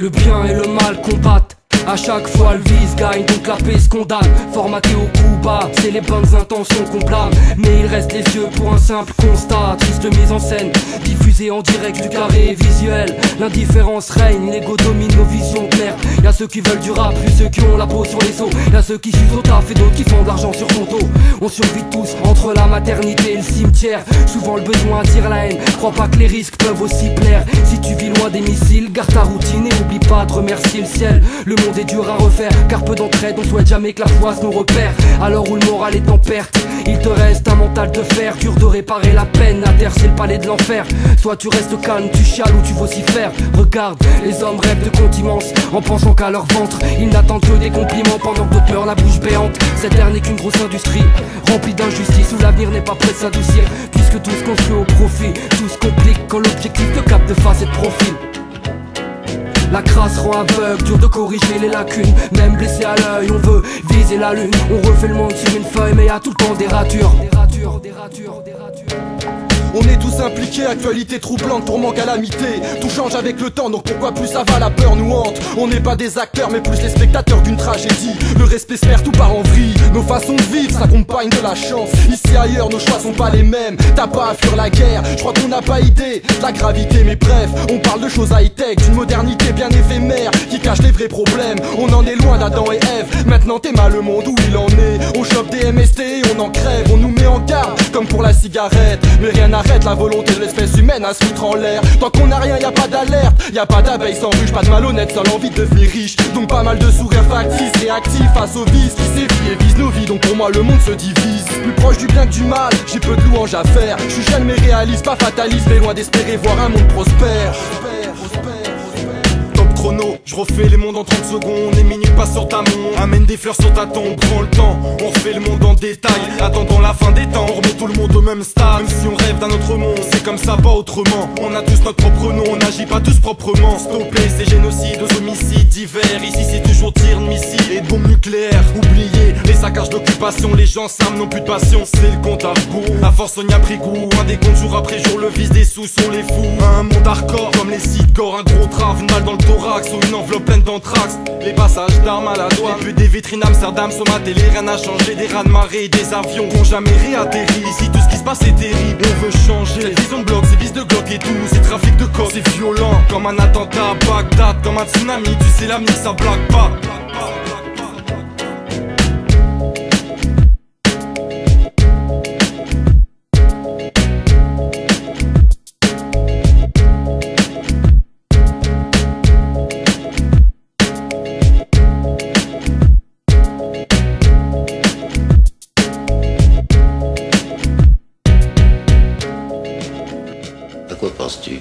Le bien et le mal combattent. À chaque fois le vice gagne, donc la paix se condamne. Formaté au coup bas, c'est les bonnes intentions qu'on blâme. Mais il reste les yeux pour un simple constat. Triste mise en scène, diffusée en direct du carré visuel. L'indifférence règne, l'ego domine nos visions claires. Y'a ceux qui veulent du rap, puis ceux qui ont la peau sur les os. Y'a ceux qui suivent au taf et d'autres qui font de l'argent sur ton dos. On survit tous entre la maternité et le cimetière. Souvent le besoin attire la haine, crois pas que les risques peuvent aussi plaire. Si tu vis loin des missiles, garde ta routine et oublie pas de remercier le ciel. Le monde est dur à refaire, car peu d'entraide, on souhaite jamais que la poisse nous repère. Alors où le moral est en perte, il te reste un mental de fer. Dur de réparer la peine, la terre c'est le palais de l'enfer. Soit tu restes calme, tu chiales ou tu vocifères. Regarde, les hommes rêvent de continence en pensant qu'à leur ventre. Ils n'attendent que des compliments pendant que d'autres meurent la bouche béante. Cette terre n'est qu'une grosse industrie, remplie d'injustice, où l'avenir n'est pas prêt de s'adoucir. Puisque tout se construit au profit, tout se complique quand l'objectif te capte de face et de profil. La crasse rend aveugle, dur de corriger les lacunes. Même blessé à l'œil, on veut viser la lune. On refait le monde sur une feuille, mais y'a tout le temps des ratures. On est tous impliqués, actualité troublante, tourment, calamité. Tout change avec le temps, donc pourquoi plus ça va, la peur nous hante. On n'est pas des acteurs, mais plus les spectateurs d'une tragédie. Le respect se perd, tout part en vrille. Nos façons de vivre s'accompagnent de la chance. Ici ailleurs, nos choix sont pas les mêmes. T'as pas à fuir la guerre, je crois qu'on n'a pas idée de la gravité. Mais bref, on parle de choses high-tech, d'une modernité bien éphémère qui cache les vrais problèmes. On en est loin d'Adam et Ève, maintenant t'es mal le monde où il en est. On chope des MST et on en crève, on nous met en garde comme pour la cigarette. Mais rien n'arrête la volonté de l'espèce humaine à se foutre en l'air. Tant qu'on n'a rien, y a pas d'alerte, y a pas d'abeille sans ruche, pas de malhonnête, seule envie de devenir riche. Donc pas mal de sourires factices, réactifs face aux vices qui sévit et vise nos vies. Donc pour moi le monde se divise, plus proche du bien que du mal, j'ai peu de louanges à faire. Je suis jeune mais réaliste, pas fataliste, mais loin d'espérer voir un monde prospère. Chrono, je refais les mondes en 30 secondes. Les minutes passent sur ta montre, amène des fleurs sur ta tombe. Prends le temps, on refait le monde en détail. Attendant la fin des temps, on remet tout le monde au même stade. Même si on rêve d'un autre monde, c'est comme ça, pas autrement. On a tous notre propre nom, on n'agit pas tous proprement. Stopper ces génocides aux homicides divers. Ici c'est toujours tir de missiles et de bombes nucléaires. Oubliez les saccages d'occupation, les gens s'arment, n'ont plus de passion. C'est le compte à rebours, à force on y a pris goût. Un décompte jour après jour, le vice des sous sont les fous. Un monde hardcore comme les sites corps, un gros trave, une balle dans le thorax ou une enveloppe pleine d'anthrax. Les passages d'armes à la douane, les buts des vitrines Amsterdam sur ma télé. Rien n'a changé, des rats de marée, des avions qui ont jamais réatterri. Ici tout ce qui se passe est terrible, on veut changer. Cette vision de bloc, ces vis de Glock et tout, ces trafics de corps, c'est violent comme un attentat à Bagdad, comme un tsunami, tu sais l'avenir ça blague pas. À quoi penses-tu ?